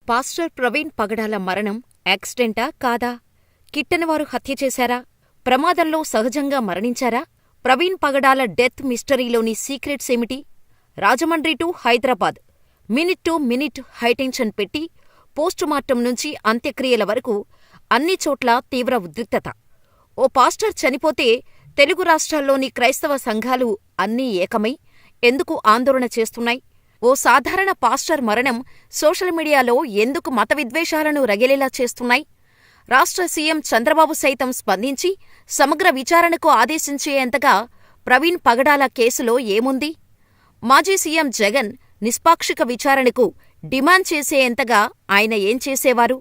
Pastor Praveen పగడాల మరణం యాక్సిడెంటా కాదా? కిట్టనవారు హత్య చేశారా? ప్రమాదంలో సహజంగా మరణించారా? ప్రవీణ్ పగడాల డెత్ మిస్టరీలోని సీక్రెట్స్ ఏమిటి? Rajahmundry to Hyderabad minute to minute high tension పెట్టి పోస్టుమార్టం నుంచి అంత్యక్రియల వరకు అన్ని చోట్లా తీవ్ర ఉద్రిక్తత. ఓ పాస్టర్ చనిపోతే తెలుగు రాష్ట్రాల్లోని క్రైస్తవ సంఘాలు అన్నీ ఏకమై ఎందుకు ఆందోళన చేస్తున్నాయి? ఓ సాధారణ పాస్టర్ మరణం సోషల్ మీడియాలో ఎందుకు మత విద్వేషాలను రగిలేలా చేస్తున్నాయి? రాష్ట్ర సీఎం చంద్రబాబు సైతం స్పందించి సమగ్ర విచారణకు ఆదేశించేంతగా ప్రవీణ్ పగడాల కేసులో ఏముంది? మాజీ సీఎం జగన్ నిష్పాక్షిక విచారణకు డిమాండ్ చేసేంతగా ఆయన ఏం చేసేవారు?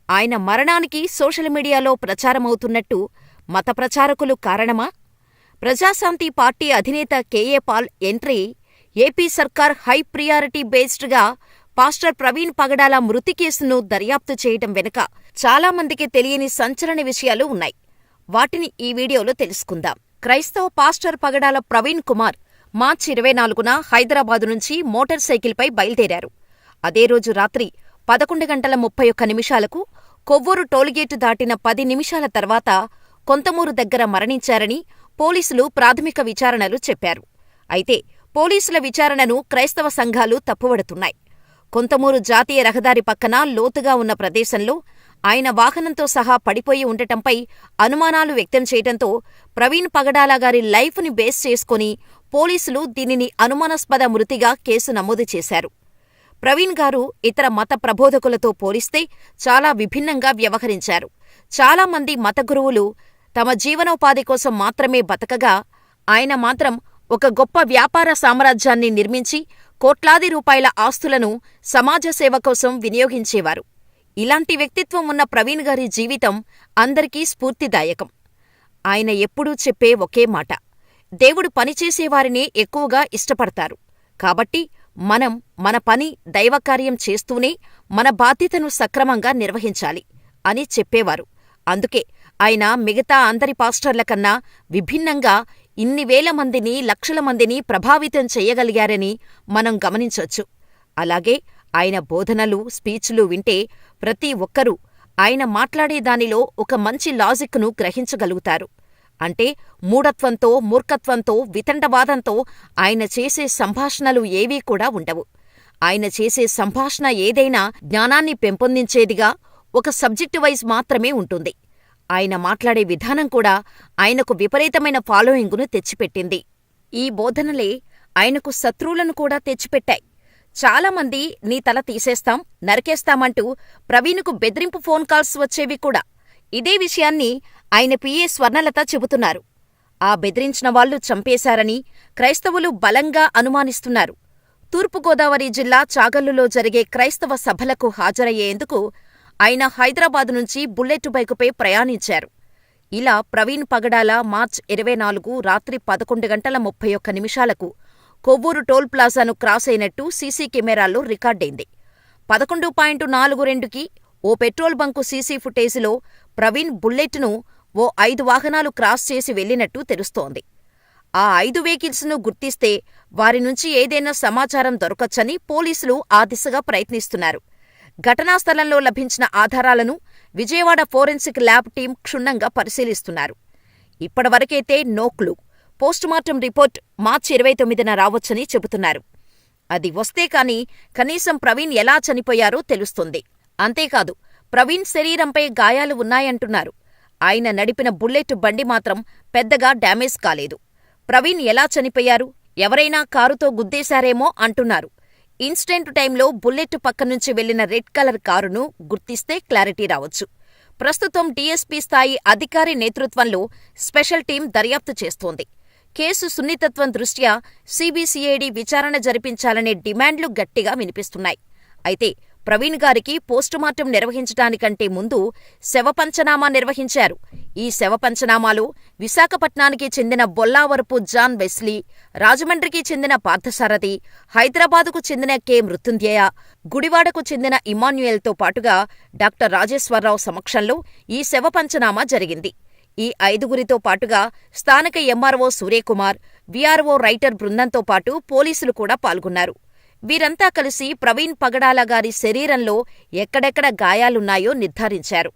ఆయన మరణానికి సోషల్ మీడియాలో ప్రచారమవుతున్నట్టు మత ప్రచారకులు కారణమా? ప్రజాశాంతి పార్టీ అధినేత కేఏ పాల్ ఎంట్రీ, ఏపీ సర్కార్ హై ప్రియారిటీ బేస్డ్గా పాస్టర్ ప్రవీణ్ పగడాల మృతి కేసును దర్యాప్తు చేయటం వెనుక చాలామందికి తెలియని సంచలన విషయాలు ఉన్నాయి. వాటిని ఈ వీడియోలో తెలుసుకుందాం. క్రైస్తవ పాస్టర్ పగడాల ప్రవీణ్ కుమార్ మార్చి 24న హైదరాబాదు నుంచి మోటార్ సైకిల్పై బయలుదేరారు. అదే రోజు రాత్రి 11:31 కొవ్వూరు టోలుగేటు దాటిన 10 నిమిషాల తర్వాత కొంతమూరు దగ్గర మరణించారని పోలీసులు ప్రాథమిక విచారణలు చెప్పారు. అయితే పోలీసుల విచారణను క్రైస్తవ సంఘాలు తప్పుబడుతున్నాయి. కొంతమూరు జాతీయ రహదారి పక్కన లోతుగా ఉన్న ప్రదేశంలో ఆయన వాహనంతో సహా పడిపోయి ఉండటంపై అనుమానాలు వ్యక్తం చేయటంతో ప్రవీణ్ పగడాల గారి లైఫ్ని బేస్ చేసుకుని పోలీసులు దీనిని అనుమానాస్పద మృతిగా కేసు నమోదు చేశారు. ప్రవీణ్ గారు ఇతర మత ప్రబోధకులతో పోలిస్తే చాలా విభిన్నంగా వ్యవహరించారు. చాలామంది మత గురువులు తమ జీవనోపాధి కోసం మాత్రమే బతకగా, ఆయన మాత్రం ఒక గొప్ప వ్యాపార సామ్రాజ్యాన్ని నిర్మించి కోట్లాది రూపాయల ఆస్తులను సమాజ సేవ కోసం వినియోగించేవారు. ఇలాంటి వ్యక్తిత్వం ఉన్న ప్రవీణ్ గారి జీవితం అందరికీ స్ఫూర్తిదాయకం. ఆయన ఎప్పుడూ చెప్పే ఒకే మాట, దేవుడు పనిచేసేవారినే ఎక్కువగా ఇష్టపడతారు. కాబట్టి మనం మన పని దైవకార్యం చేస్తూనే మన బాధ్యతను సక్రమంగా నిర్వహించాలి అని చెప్పేవారు. అందుకే ఆయన మిగతా అందరి పాస్టర్లకన్నా విభిన్నంగా ఇన్ని వేల మందిని, లక్షల మందిని ప్రభావితం చెయ్యగలిగారని మనం గమనించొచ్చు. అలాగే ఆయన బోధనలు, స్పీచ్లు వింటే ప్రతి ఒక్కరూ ఆయన మాట్లాడేదానిలో ఒక మంచి లాజిక్ను గ్రహించగలుగుతారు. అంటే మూఢత్వంతో, మూర్ఖత్వంతో, వితండవాదంతో ఆయన చేసే సంభాషణలు ఏవీ కూడా ఉండవు. ఆయన చేసే సంభాషణ ఏదైనా జ్ఞానాన్ని పెంపొందించేదిగా, ఒక సబ్జెక్టు వైజ్ మాత్రమే ఉంటుంది. ఆయన మాట్లాడే విధానం కూడా ఆయనకు విపరీతమైన ఫాలోయింగును తెచ్చిపెట్టింది. ఈ బోధనలే ఆయనకు శత్రువులను కూడా తెచ్చిపెట్టాయి. చాలామంది నీ తల తీసేస్తాం, నరికేస్తామంటూ ప్రవీణ్కు బెదిరింపు ఫోన్ కాల్స్ వచ్చేవి కూడా. ఇదే విషయాన్ని ఆయన పిఏ స్వర్ణలత చెబుతున్నారు. ఆ బెదిరించిన వాళ్లు చంపేశారని క్రైస్తవులు బలంగా అనుమానిస్తున్నారు. తూర్పుగోదావరి జిల్లా చాగల్లులో జరిగే క్రైస్తవ సభలకు హాజరయ్యేందుకు ఆయన హైదరాబాదు నుంచి బుల్లెట్ బైకుపై ప్రయాణించారు. ఇలా ప్రవీణ్ పగడాల మార్చి 24 రాత్రి 11:31 కొవ్వూరు టోల్ ప్లాజాను క్రాస్ అయినట్టు సీసీ కెమెరాల్లో రికార్డైంది. 11:42కి ఓ పెట్రోల్ బంకు సీసీ ఫుటేజీలో ప్రవీణ్ బుల్లెట్ను ఓ 5 వాహనాలు క్రాస్ చేసి వెళ్లినట్టు తెలుస్తోంది. ఆ 5 వెహికల్స్ను గుర్తిస్తే వారి నుంచి ఏదైనా సమాచారం దొరకొచ్చని పోలీసులు ఆ దిశగా ప్రయత్నిస్తున్నారు. ఘటనా స్థలంలో లభించిన ఆధారాలను విజయవాడ ఫోరెన్సిక్ ల్యాబ్ టీం క్షుణ్ణంగా పరిశీలిస్తున్నారు. ఇప్పటివరకైతే నో క్లూ. పోస్టుమార్టం రిపోర్ట్ మార్చి 29న రావచ్చని చెబుతున్నారు. అది వస్తే కాని కనీసం ప్రవీణ్ ఎలా చనిపోయారో తెలుస్తుంది. అంతేకాదు, ప్రవీణ్ శరీరంపై గాయాలు ఉన్నాయంటున్నారు. ఆయన నడిపిన బుల్లెట్ బండి మాత్రం పెద్దగా డ్యామేజ్ కాలేదు. ప్రవీణ్ ఎలా చనిపోయారు? ఎవరైనా కారుతో గుద్దేశారేమో అంటున్నారు. ఇన్సిడెంట్ టైంలో బుల్లెట్ పక్కనుంచి వెళ్లిన రెడ్ కలర్ కారును గుర్తిస్తే క్లారిటీ రావచ్చు. ప్రస్తుతం డీఎస్పీ స్థాయి అధికారి నేతృత్వంలో స్పెషల్ టీం దర్యాప్తు చేస్తోంది. కేసు సున్నితత్వం దృష్ట్యా సీబీసీఐడీ విచారణ జరిపించాలనే డిమాండ్లు గట్టిగా వినిపిస్తున్నాయి. అయితే ప్రవీణ్ గారికి పోస్టుమార్టం నిర్వహించడానికంటే ముందు శవపంచనామా నిర్వహించారు. ఈ శవపంచనామాలో విశాఖపట్నానికి చెందిన బొల్లావరపు జాన్ వెస్లీ, రాజమండ్రికి చెందిన పార్థసారథి, హైదరాబాదుకు చెందిన కె మృత్యుంజయ, గుడివాడకు చెందిన ఇమాన్యుయల్తో పాటుగా డాక్టర్ రాజేశ్వరరావు సమక్షంలో ఈ శవపంచనామా జరిగింది. ఈ 5గురితో పాటుగా స్థానిక ఎంఆర్ఓ సూర్యకుమార్, వీఆర్ఓ రైటర్ బృందంతో పాటు పోలీసులు కూడా పాల్గొన్నారు. వీరంతా కలిసి ప్రవీణ్ పగడాల గారి శరీరంలో ఎక్కడెక్కడ గాయాలున్నాయో నిర్ధారించారు.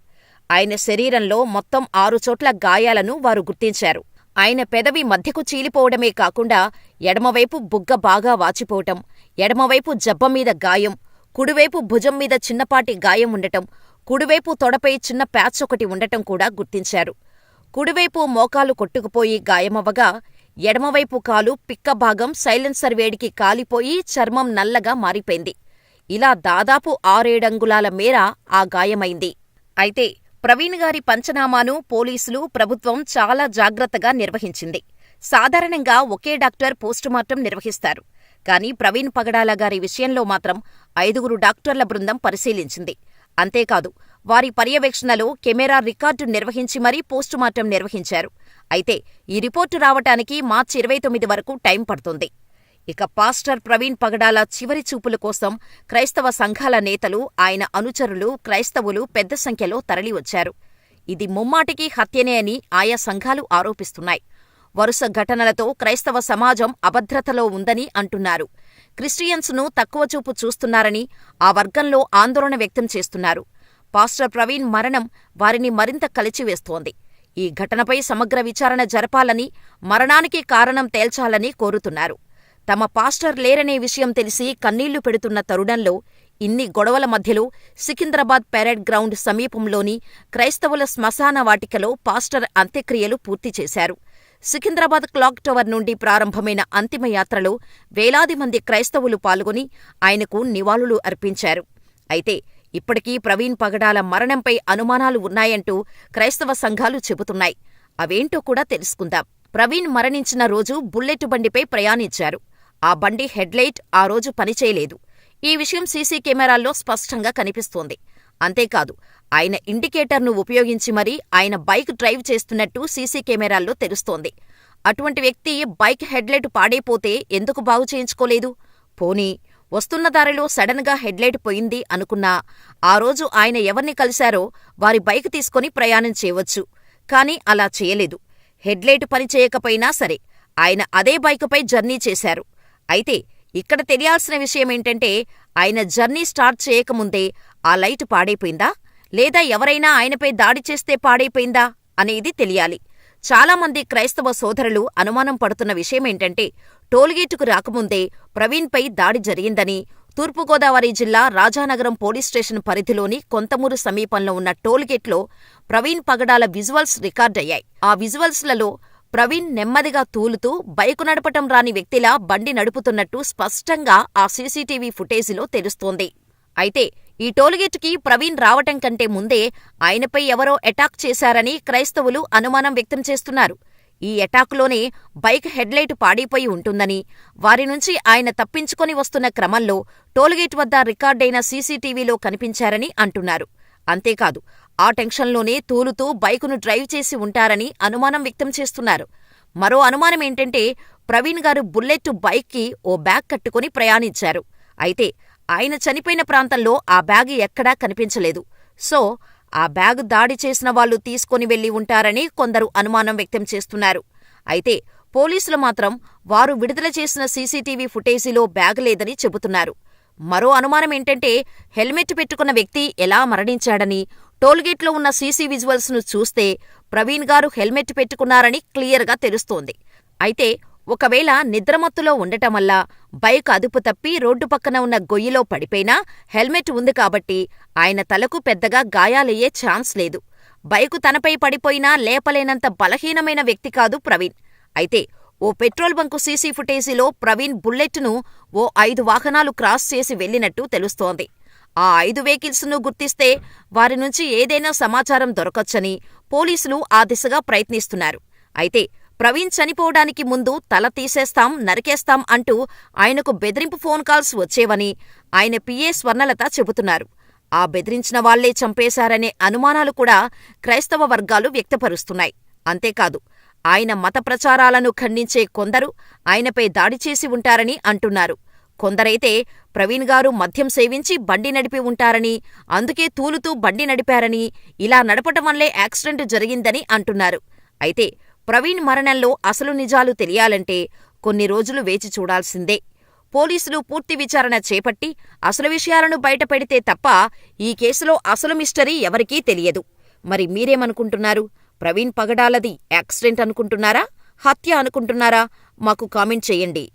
ఆయన శరీరంలో మొత్తం 6 చోట్ల గాయాలను వారు గుర్తించారు. ఆయన పెదవి మధ్యకు చీలిపోవడమే కాకుండా ఎడమవైపు బుగ్గ బాగా వాచిపోవటం, ఎడమవైపు జబ్బమీద గాయం, కుడివైపు భుజం మీద చిన్నపాటి గాయం ఉండటం, కుడివైపు తొడపై చిన్న ప్యాచ్ ఒకటి ఉండటం కూడా గుర్తించారు. కుడివైపు మోకాలు కొట్టుకుపోయి గాయమవ్వగా, ఎడమవైపు కాలు పిక్క భాగం సైలెన్సర్ వేడికి కాలిపోయి చర్మం నల్లగా మారిపోయింది. ఇలా దాదాపు 6-7 అంగుళాల మేర ఆ గాయమైంది. అయితే ప్రవీణ్ గారి పంచనామాను పోలీసులు, ప్రభుత్వం చాలా జాగ్రత్తగా నిర్వహించింది. సాధారణంగా ఒకే డాక్టర్ పోస్టుమార్టం నిర్వహిస్తారు. కానీ ప్రవీణ్ పగడాల గారి విషయంలో మాత్రం 5గురు డాక్టర్ల బృందం పరిశీలించింది. అంతేకాదు, వారి పర్యవేక్షణలో కెమెరా రికార్డు నిర్వహించి మరీ పోస్టుమార్టం నిర్వహించారు. అయితే ఈ రిపోర్టు రావటానికి మార్చి 29 వరకు టైం పడుతుంది. ఇక పాస్టర్ ప్రవీణ్ పగడాల చివరి చూపుల కోసం క్రైస్తవ సంఘాల నేతలు, ఆయన అనుచరులు, క్రైస్తవులు పెద్ద సంఖ్యలో తరలివచ్చారు. ఇది ముమ్మాటికి హత్యనే అని ఆయా సంఘాలు ఆరోపిస్తున్నాయి. వరుస ఘటనలతో క్రైస్తవ సమాజం అభద్రతలో ఉందని అంటున్నారు. క్రిస్టియన్స్ను తక్కువచూపు చూస్తున్నారని ఆ వర్గంలో ఆందోళన వ్యక్తం చేస్తున్నారు. పాస్టర్ ప్రవీణ్ మరణం వారిని మరింత కలిచివేస్తోంది. ఈ ఘటనపై సమగ్ర విచారణ జరపాలని, మరణానికి కారణం తేల్చాలని కోరుతున్నారు. తమ పాస్టర్ లేరనే విషయం తెలిసి కన్నీళ్లు పెడుతున్న తరుణంలో ఇన్ని గొడవల మధ్యలో సికింద్రాబాద్ పెరేడ్ గ్రౌండ్ సమీపంలోని క్రైస్తవుల శ్మశాన వాటికలో పాస్టర్ అంత్యక్రియలు పూర్తి చేశారు. సికింద్రాబాద్ క్లాక్ టవర్ నుండి ప్రారంభమైన అంతిమయాత్రలో వేలాది మంది క్రైస్తవులు పాల్గొని ఆయనకు నివాళులు అర్పించారు. అయితే ఇప్పటికీ ప్రవీణ్ పగడాల మరణంపై అనుమానాలు ఉన్నాయంటూ క్రైస్తవ సంఘాలు చెబుతున్నాయి. అవేంటో కూడా తెలుసుకుందాం. ప్రవీణ్ మరణించిన రోజు బుల్లెట్ బండిపై ప్రయాణించారు. ఆ బండి హెడ్లైట్ ఆ రోజు పనిచేయలేదు. ఈ విషయం సీసీ కెమెరాల్లో స్పష్టంగా కనిపిస్తోంది. అంతేకాదు, ఆయన ఇండికేటర్ను ఉపయోగించి మరీ ఆయన బైక్ డ్రైవ్ చేస్తున్నట్టు సీసీ కెమెరాల్లో తెలుస్తోంది. అటువంటి వ్యక్తి బైక్ హెడ్లైట్ పాడైపోతే ఎందుకు బాగు చేయించుకోలేదు? పోనీ వస్తున్న దారిలో సడన్ గా హెడ్లైట్ పోయింది అనుకున్నా, ఆ రోజు ఆయన ఎవర్ని కలిశారో వారి బైక్ తీసుకుని ప్రయాణం చేయవచ్చు. కాని అలా చేయలేదు. హెడ్లైట్ పనిచేయకపోయినా సరే ఆయన అదే బైకుపై జర్నీ చేశారు. అయితే ఇక్కడ తెలియాల్సిన విషయమేంటంటే, ఆయన జర్నీ స్టార్ట్ చేయకముందే ఆ లైటు పాడైపోయిందా, లేదా ఎవరైనా ఆయనపై దాడి చేస్తే పాడైపోయిందా అనేది తెలియాలి. చాలామంది క్రైస్తవ సోదరులు అనుమానం పడుతున్న విషయమేంటంటే, టోల్గేటుకు రాకముందే ప్రవీణ్పై దాడి జరిగిందని, తూర్పుగోదావరి జిల్లా రాజానగరం పోలీస్ స్టేషన్ పరిధిలోని కొంతమూరు సమీపంలో ఉన్న టోల్గేట్లో ప్రవీణ్ పగడాల విజువల్స్ రికార్డయ్యాయి. ఆ విజువల్స్లలో ప్రవీణ్ నెమ్మదిగా తూలుతూ బైకు నడపటం రాని వ్యక్తిలా బండి నడుపుతున్నట్టు స్పష్టంగా ఆ సీసీటీవీ ఫుటేజీలో తెలుస్తోంది. అయితే ఈ టోల్గేటుకి ప్రవీణ్ రావటం కంటే ముందే ఆయనపై ఎవరో అటాక్ చేశారని క్రైస్తవులు అనుమానం వ్యక్తం చేస్తున్నారు. ఈ అటాకులోనే బైక్ హెడ్లైట్ పాడైపోయి ఉంటుందని, వారి నుంచి ఆయన తప్పించుకొని వస్తున్న క్రమంలో టోల్గేట్ వద్ద రికార్డైన సీసీటీవీలో కనిపించారని అంటున్నారు. అంతేకాదు, ఆ టెన్షన్లోనే తూలుతూ బైకును డ్రైవ్ చేసి ఉంటారని అనుమానం వ్యక్తం చేస్తున్నారు. మరో అనుమానమేంటంటే, ప్రవీణ్ గారు బుల్లెట్ బైక్కి ఓ బ్యాగ్ కట్టుకుని ప్రయాణించారు. అయితే ఆయన చనిపోయిన ప్రాంతంలో ఆ బ్యాగ్ ఎక్కడా కనిపించలేదు. సో ఆ బ్యాగ్ దాడి చేసిన వాళ్లు తీసుకొని వెళ్లి ఉంటారని కొందరు అనుమానం వ్యక్తం చేస్తున్నారు. అయితే పోలీసులు మాత్రం వారు విడుదల చేసిన సీసీటీవీ ఫుటేజీలో బ్యాగ్ లేదని చెబుతున్నారు. మరో అనుమానమేంటంటే, హెల్మెట్ పెట్టుకున్న వ్యక్తి ఎలా మరణించాడని, టోల్గేట్లో ఉన్న సీసీ విజువల్స్ను చూస్తే ప్రవీణ్ గారు హెల్మెట్ పెట్టుకున్నారని క్లియర్గా తెలుస్తోంది. అయితే ఒకవేళ నిద్రమత్తులో ఉండటం వల్ల బైక్ అదుపు తప్పి రోడ్డు పక్కన ఉన్న గొయ్యిలో పడిపోయినా హెల్మెట్ ఉంది కాబట్టి ఆయన తలకు పెద్దగా గాయాలయ్యే ఛాన్స్ లేదు. బైకు తనపై పడిపోయినా లేపలేనంత బలహీనమైన వ్యక్తి కాదు ప్రవీణ్. అయితే ఓ పెట్రోల్ బంకు సీసీ ఫుటేజీలో ప్రవీణ్ బుల్లెట్ను ఓ 5 వాహనాలు క్రాస్ చేసి వెళ్లినట్టు తెలుస్తోంది. ఆ 5 వెహికల్స్ను గుర్తిస్తే వారి నుంచి ఏదైనా సమాచారం దొరకొచ్చని పోలీసులు ఆ దిశగా ప్రయత్నిస్తున్నారు. అయితే ప్రవీణ్ చనిపోవడానికి ముందు తల తీసేస్తాం, నరికేస్తాం అంటూ ఆయనకు బెదిరింపు ఫోన్ కాల్స్ వచ్చేవని ఆయన పిఏ స్వర్ణలత చెబుతున్నారు. ఆ బెదిరించిన వాళ్లే చంపేశారనే అనుమానాలు కూడా క్రైస్తవ వర్గాలు వ్యక్తపరుస్తున్నాయి. అంతేకాదు, ఆయన మత ప్రచారాలను ఖండించే కొందరు ఆయనపై దాడి చేసి ఉంటారని అంటున్నారు. కొందరైతే ప్రవీణ్ గారు మద్యం సేవించి బండి నడిపి ఉంటారని, అందుకే తూలుతూ బండి నడిపారని, ఇలా నడపటం వల్లే యాక్సిడెంట్ జరిగిందని అంటున్నారు. అయితే ప్రవీణ్ మరణంలో అసలు నిజాలు తెలియాలంటే కొన్ని రోజులు వేచి చూడాల్సిందే. పోలీసులు పూర్తి విచారణ చేపట్టి అసలు విషయాలను బయటపెడితే తప్ప ఈ కేసులో అసలు మిస్టరీ ఎవరికీ తెలియదు. మరి మీరేమనుకుంటున్నారు? ప్రవీణ్ పగడాలది యాక్సిడెంట్ అనుకుంటున్నారా? హత్య అనుకుంటున్నారా? మాకు కామెంట్ చేయండి.